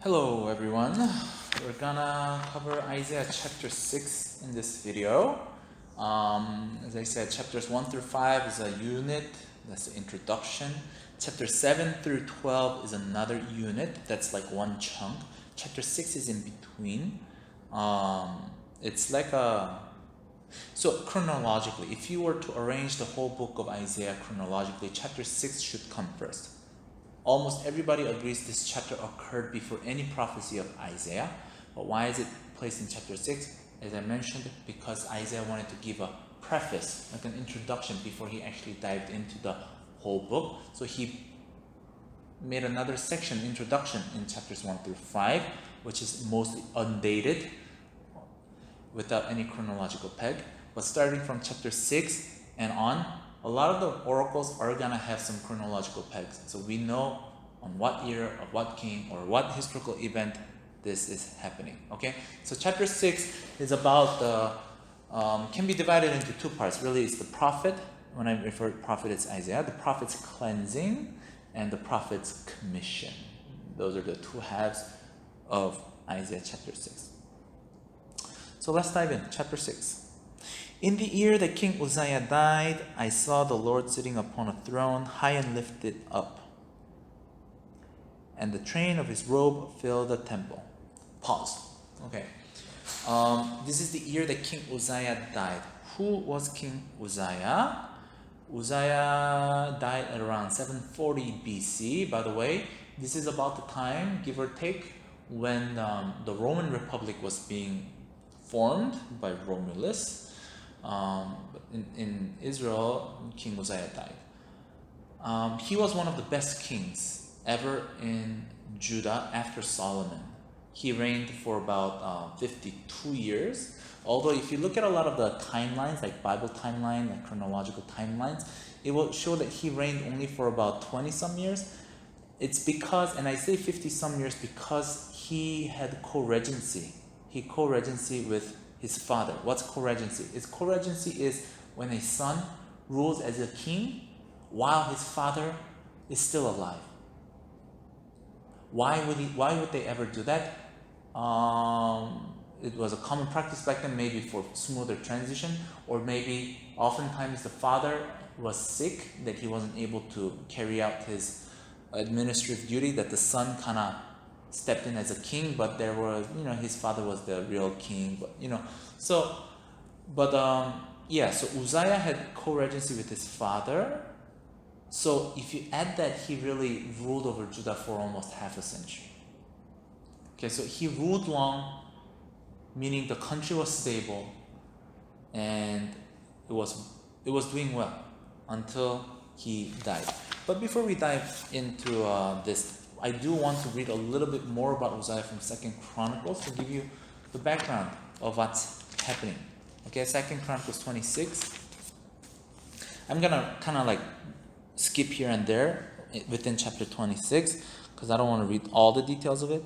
Hello everyone, we're gonna cover Isaiah chapter 6 in this video. As I said, chapters 1 through 5 is a unit, that's the introduction. Chapter 7 through 12 is another unit, that's like one chunk. Chapter 6 is in between. It's like so chronologically, if you were to arrange the whole book of Isaiah chronologically, chapter 6 should come first. Almost everybody agrees this chapter occurred before any prophecy of Isaiah. But why is it placed in chapter 6? As I mentioned, because Isaiah wanted to give a preface, like an introduction, before he actually dived into the whole book. So he made another section, introduction, in chapters 1 through 5, which is mostly undated, without any chronological peg. But starting from chapter 6 and on, a lot of the oracles are going to have some chronological pegs. So we know on what year of what king or what historical event this is happening. Okay? So chapter 6 is about can be divided into two parts. Really, it's the prophet. When I refer to prophet, it's Isaiah. The prophet's cleansing and the prophet's commission. Those are the two halves of Isaiah chapter 6. So let's dive in. Chapter 6. In the year that King Uzziah died, I saw the Lord sitting upon a throne, high and lifted up, and the train of his robe filled the temple. Pause. Okay. This is the year that King Uzziah died. Who was King Uzziah? Uzziah died at around 740 BC. By the way, this is about the time, give or take, when the Roman Republic was being formed by Romulus. In Israel, King Uzziah died. He was one of the best kings ever in Judah after Solomon. He reigned for about 52 years. Although if you look at a lot of the timelines, like Bible timeline, like chronological timelines, it will show that he reigned only for about 20 some years. It's because, and I say 50 some years because he had co-regency. He co-regency with his father. What's co-regency? Co-regency is when a son rules as a king while his father is still alive. Why would they ever do that? It was a common practice back then, maybe for smoother transition, or maybe oftentimes the father was sick, that he wasn't able to carry out his administrative duty, that the son kind of stepped in as a king, but there was, his father was the real king, so Uzziah had co-regency with his father. So if you add that, he really ruled over Judah for almost half a century. Okay, so he ruled long, meaning the country was stable and it was doing well until he died. But before we dive into this, I do want to read a little bit more about Uzziah from 2 Chronicles to give you the background of what's happening. Okay, 2 Chronicles 26. I'm going to kind of like skip here and there within chapter 26 because I don't want to read all the details of it.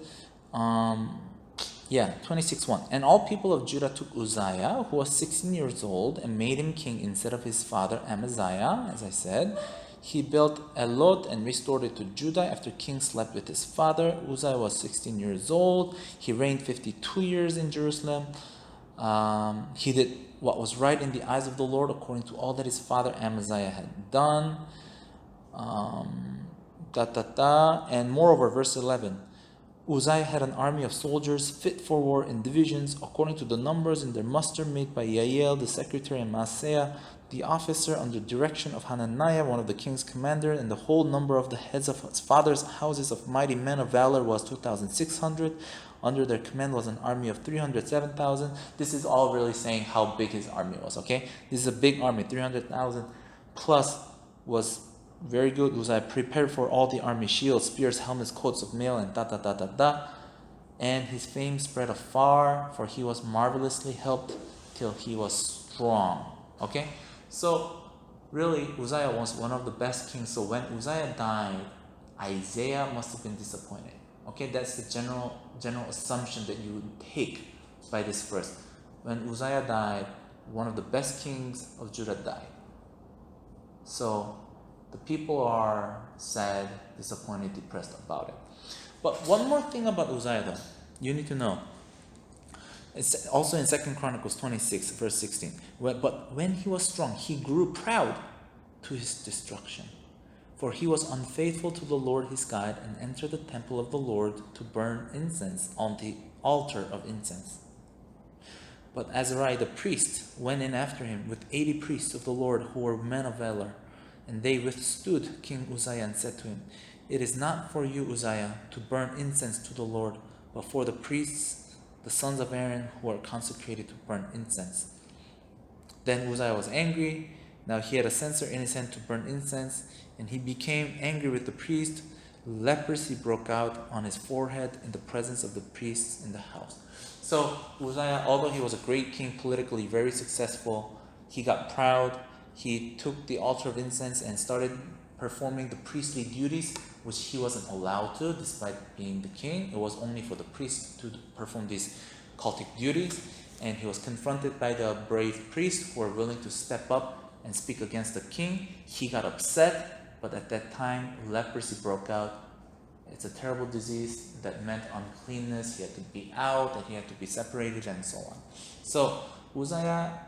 26:1. And all people of Judah took Uzziah, who was 16 years old, and made him king instead of his father Amaziah, as I said. He built Elot and restored it to Judah after king slept with his father. Uzziah was 16 years old. He reigned 52 years in Jerusalem. He did what was right in the eyes of the Lord according to all that his father Amaziah had done. And moreover, verse 11. Uzziah had an army of soldiers fit for war in divisions according to the numbers in their muster made by Yael the secretary and Maaseiah the officer under direction of Hananiah, one of the king's commanders, and the whole number of the heads of his father's houses of mighty men of valor was 2,600. Under their command was an army of 307,000. This is all really saying how big his army was, okay? This is a big army, 300,000 plus was very good. Uzziah prepared for all the army shields, spears, helmets, coats of mail, and And his fame spread afar, for he was marvelously helped till he was strong. Okay? So, really, Uzziah was one of the best kings. So when Uzziah died, Isaiah must have been disappointed. Okay? That's the general assumption that you would take by this verse. When Uzziah died, one of the best kings of Judah died. So, the people are sad, disappointed, depressed about it. But one more thing about Uzziah though, you need to know. It's also in 2 Chronicles 26, verse 16. But when he was strong, he grew proud to his destruction. For he was unfaithful to the Lord his God and entered the temple of the Lord to burn incense on the altar of incense. But Azariah the priest went in after him with 80 priests of the Lord who were men of valor. And they withstood King Uzziah and said to him, "It is not for you, Uzziah, to burn incense to the Lord, but for the priests, the sons of Aaron, who are consecrated to burn incense." Then Uzziah was angry. Now he had a censer in his hand to burn incense, and he became angry with the priest. Leprosy broke out on his forehead in the presence of the priests in the house. So Uzziah, although he was a great king, politically very successful, he got proud. He took the altar of incense and started performing the priestly duties, which he wasn't allowed to, despite being the king. It was only for the priests to perform these cultic duties. And he was confronted by the brave priests who were willing to step up and speak against the king. He got upset, but at that time, leprosy broke out. It's a terrible disease that meant uncleanness. He had to be out, and he had to be separated, and so on. So Uzziah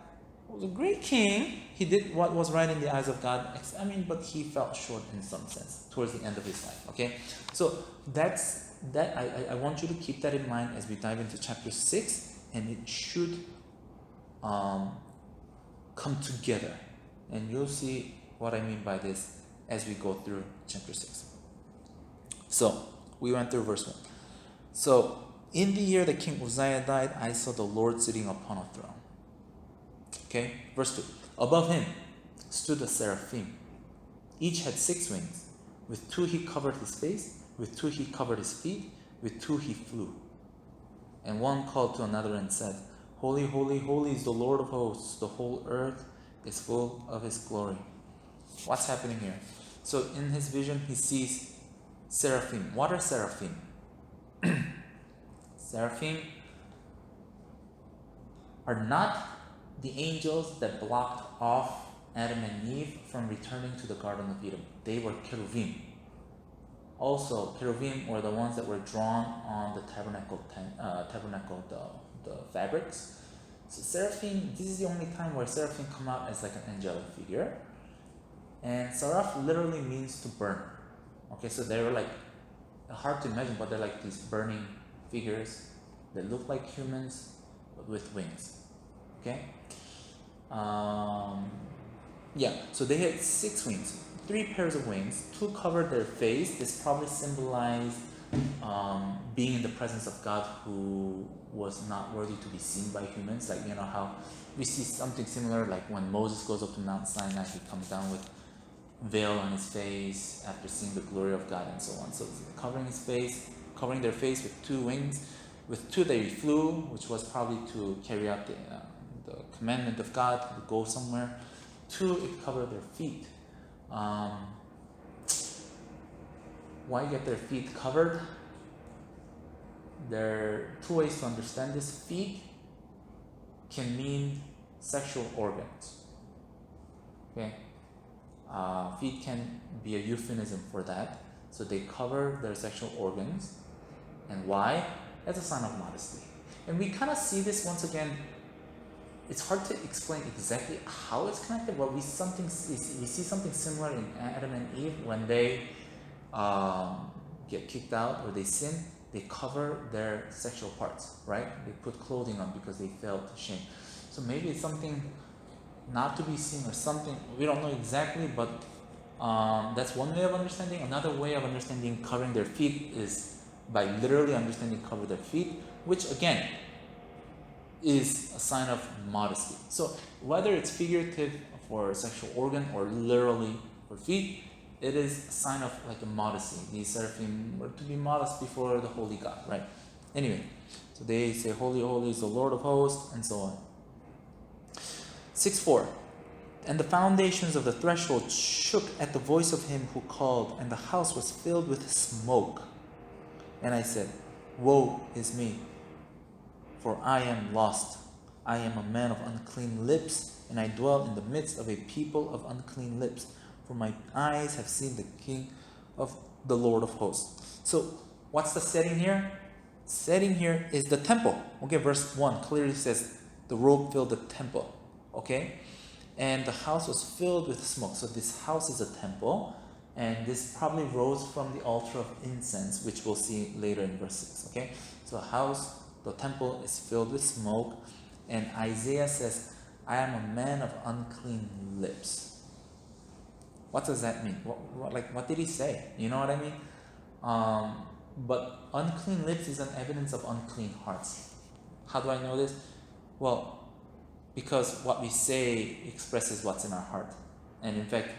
was a great king. He did what was right in the eyes of God. But he fell short in some sense towards the end of his life. Okay, so that's that. I want you to keep that in mind as we dive into chapter 6, and it should come together, and you'll see what I mean by this as we go through chapter 6. So we went through verse 1. So in the year that King Uzziah died, I saw the Lord sitting upon a throne. Okay, verse 2. Above him stood a seraphim. Each had 6 wings. With 2 he covered his face, with 2 he covered his feet, with 2 he flew. And one called to another and said, "Holy, holy, holy is the Lord of hosts. The whole earth is full of his glory." What's happening here? So in his vision, he sees seraphim. What are seraphim? Seraphim are not the angels that blocked off Adam and Eve from returning to the Garden of Eden. They were cherubim. Also, cherubim were the ones that were drawn on the tabernacle, the fabrics. So seraphim, this is the only time where seraphim come out as like an angelic figure. And seraph literally means to burn. Okay, so they were like, hard to imagine, but they're like these burning figures that look like humans, but with wings. Okay? So they had 6 wings, 3 pairs of wings. 2 covered their face. This probably symbolized being in the presence of God, who was not worthy to be seen by humans. Like, how we see something similar, like when Moses goes up to Mount Sinai, he comes down with veil on his face after seeing the glory of God and so on. So covering their face with 2 wings. With 2 they flew, which was probably to carry out the commandment of God, to go somewhere. 2, it covered their feet. Why get their feet covered? There are 2 ways to understand this. Feet can mean sexual organs. Okay? Feet can be a euphemism for that. So they cover their sexual organs. And why? As a sign of modesty. And we kind of see this once again. It's hard to explain exactly how it's connected, but we see something similar in Adam and Eve when they get kicked out or they sin. They cover their sexual parts, right? They put clothing on because they felt ashamed. So maybe it's something not to be seen or something. We don't know exactly, but that's one way of understanding. Another way of understanding covering their feet is by literally understanding cover their feet, which again is a sign of modesty. So whether it's figurative for a sexual organ or literally for feet, it is a sign of like a modesty. These seraphim were to be modest before the holy God, right? Anyway, so they say, "Holy, holy is the Lord of hosts," and so on. 6:4. And the foundations of the threshold shook at the voice of him who called, and the house was filled with smoke. And I said, "Woe is me, for I am lost. I am a man of unclean lips, and I dwell in the midst of a people of unclean lips. For my eyes have seen the King of the Lord of hosts." So What's the setting here? Setting here is the temple. Okay, verse 1 clearly says the robe filled the temple. Okay? And the house was filled with smoke. So this house is a temple. And this probably rose from the altar of incense, which we'll see later in verse 6. Okay? So the temple is filled with smoke. And Isaiah says, I am a man of unclean lips. What does that mean? What did he say? You know what I mean? But unclean lips is an evidence of unclean hearts. How do I know this? Well, because what we say expresses what's in our heart. And in fact,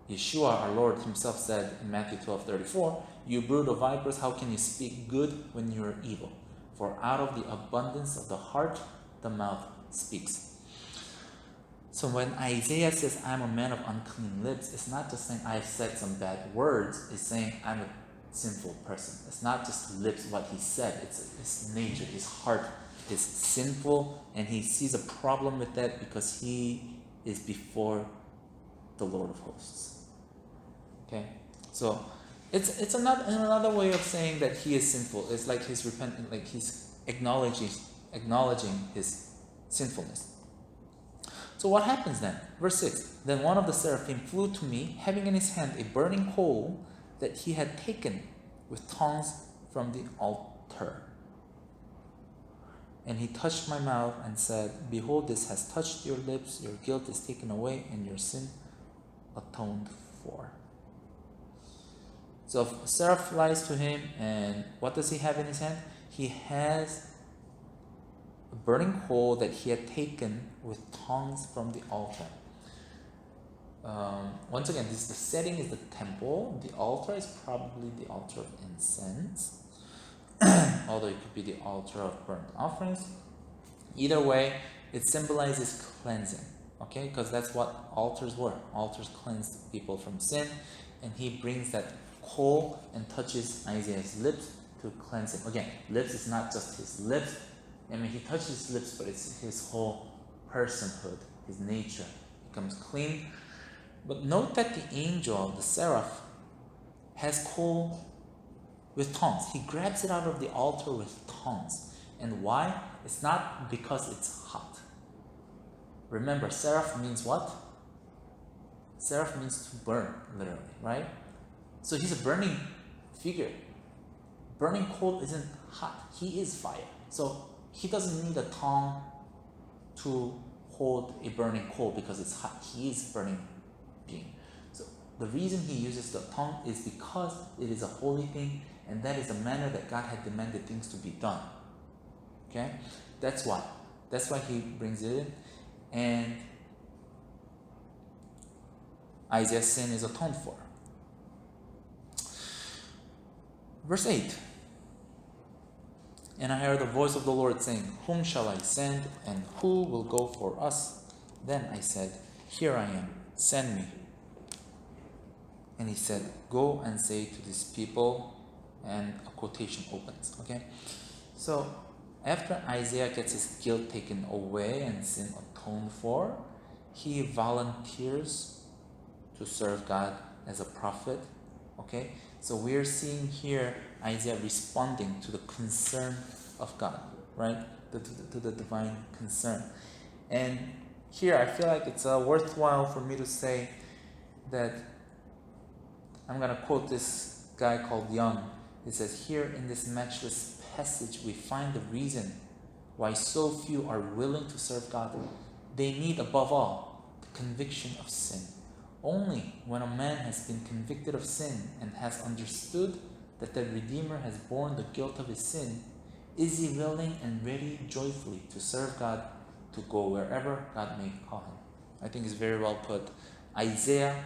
Yeshua, our Lord himself, said in Matthew 12:34, you brood of vipers, how can you speak good when you are evil? For out of the abundance of the heart, the mouth speaks. So when Isaiah says, I'm a man of unclean lips, it's not just saying I've said some bad words, it's saying I'm a sinful person. It's not just lips what he said, it's his nature, his heart is sinful, and he sees a problem with that because he is before the Lord of hosts. Okay? So it's another way of saying that he is sinful. It's like he's repentant, like he's acknowledging his sinfulness. So what happens then? Verse 6, then one of the seraphim flew to me, having in his hand a burning coal that he had taken with tongs from the altar. And he touched my mouth and said, behold, this has touched your lips, your guilt is taken away, and your sin atoned for. So a seraph flies to him, and what does he have in his hand? He has a burning coal that he had taken with tongs from the altar. Once again, the setting is the temple. The altar is probably the altar of incense, although it could be the altar of burnt offerings. Either way, it symbolizes cleansing, okay? Because that's what altars were. Altars cleansed people from sin, and he brings that coal and touches Isaiah's lips to cleanse him. Again, lips is not just his lips. I mean, he touches his lips, but it's his whole personhood, his nature becomes clean. But note that the angel, the seraph, has coal with tongs. He grabs it out of the altar with tongs. And why? It's not because it's hot. Remember, seraph means what? Seraph means to burn, literally, right? So he's a burning figure. Burning coal isn't hot. He is fire. So he doesn't need a tongue to hold a burning coal because it's hot. He is burning being. So the reason he uses the tongue is because it is a holy thing, and that is the manner that God had demanded things to be done. Okay? That's why. That's why he brings it in. And Isaiah's sin is atoned for. Verse 8. And I heard the voice of the Lord saying, whom shall I send, and who will go for us? Then I said, here I am, send me. And he said, go and say to these people, and a quotation opens. Okay? So after Isaiah gets his guilt taken away and sin atoned for, he volunteers to serve God as a prophet. Okay? So we're seeing here Isaiah responding to the concern of God, right? To the divine concern. And here I feel like it's worthwhile for me to say that I'm going to quote this guy called Young. It says, here in this matchless passage we find the reason why so few are willing to serve God. They need above all the conviction of sin. Only when a man has been convicted of sin and has understood that the Redeemer has borne the guilt of his sin, is he willing and ready joyfully to serve God, to go wherever God may call him. I think it's very well put. Isaiah,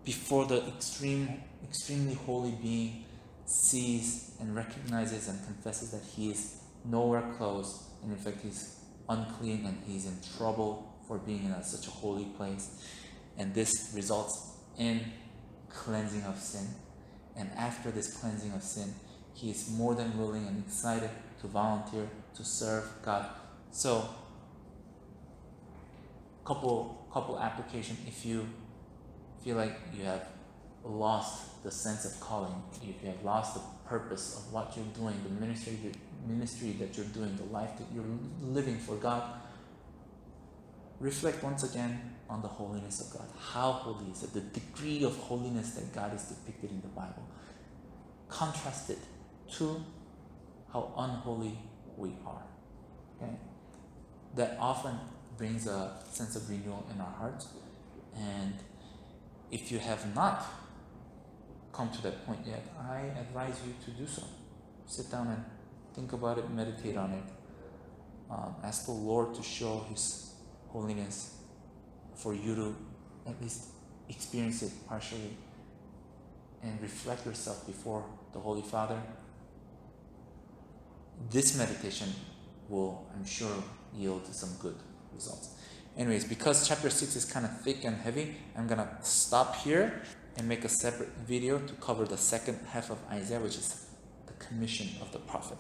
before the extremely holy being, sees and recognizes and confesses that he is nowhere close, and in fact he's unclean and he's in trouble for being in such a holy place. And this results in cleansing of sin. And after this cleansing of sin, he is more than willing and excited to volunteer to serve God. So, couple application. If you feel like you have lost the sense of calling, if you have lost the purpose of what you're doing, the ministry that you're doing, the life that you're living for God, reflect once again on the holiness of God. How holy is it? The degree of holiness that God is depicted in the Bible. Contrast it to how unholy we are. Okay? That often brings a sense of renewal in our hearts. And if you have not come to that point yet, I advise you to do so. Sit down and think about it, meditate on it. Ask the Lord to show His holiness for you to at least experience it partially and reflect yourself before the Holy Father. This meditation will, I'm sure, yield some good results. Anyways, because chapter 6 is kind of thick and heavy, I'm going to stop here and make a separate video to cover the second half of Isaiah, which is the commission of the prophet.